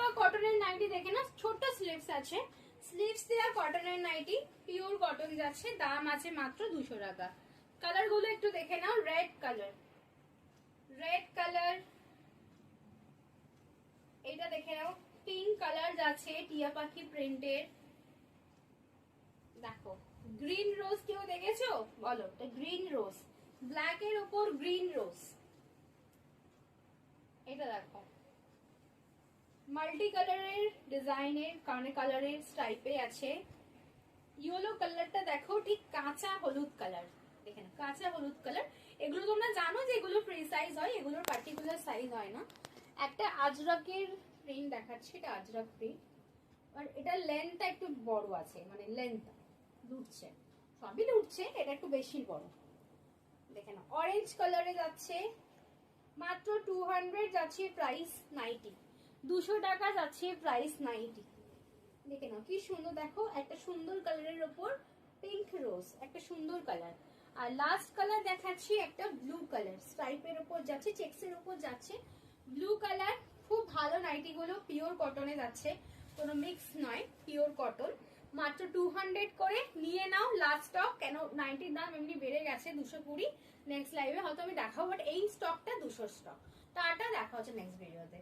দেওয়া কটনের নাইটি দেখে না, ছোট স্লিভস আছে, স্লিভস দেওয়া কটনের নাইটি, পিওর কটন যাচ্ছে, দাম আছে মাত্র 200 টাকা। কালার গুলো একটু দেখে নাও। রেড কালার, রেড কালার, এটা দেখে নাও। পিঙ্ক কালার যাচ্ছে টিয়া পাখি প্রিন্টের। দেখো গ্রিন রোজ, কেউ দেখেছো বলো? গ্রিন রোজ, ব্ল্যাক এর উপর গ্রিন রোজ। এটা দেখো মাল্টি কালারের ডিজাইনের, কালারের স্টাইপে আছে। ইয়েলো কালারটা দেখো, ঠিক কাঁচা হলুদ কালার, দেখেন কাঁচা হলুদ কালার। এগুলো তোমরা জানো যে এগুলো ফ্রি সাইজ হয়, এগুলোর পার্টিকুলার সাইজ হয় না। একটা আজরাকের প্রিন্ট দেখাচ্ছি, এটা আজরাক প্রিন্ট, আর এটা লেন্থটা একটু বড় আছে, মানে লেন্থ লুটছে, সবই লুটছে, এটা একটু বেশি বড়। দেখেন অরেঞ্জ কালারে যাচ্ছে মাত্র 200 যাচ্ছে প্রাইস নাইটি, 200 টাকা যাচ্ছে প্রাইস নাইটি। দেখে নাও কি সুন্দর, দেখো একটা সুন্দর কালারের উপর পিঙ্ক রোজ, একটা সুন্দর কালার। আর লাস্ট কালার দেখাচ্ছি একটা ব্লু কালার, স্ট্রাইপের উপর যাচ্ছে, চেক্সের উপর যাচ্ছে, ব্লু কালার। খুব ভালো নাইটি গুলো, পিওর কটনে যাচ্ছে, কোনো মিক্স নয়, পিওর কটন। মাত্র 200 করে নিয়ে নাও, লাস্ট স্টক। কেন নাইটির দাম এমনি বেড়ে গেছে 220, নেক্সট লাইভে হয়তো আমি দেখাবো, বাট এই স্টকটা 200 স্টক। টাটা, দেখা হচ্ছে নেক্সট ভিডিওতে।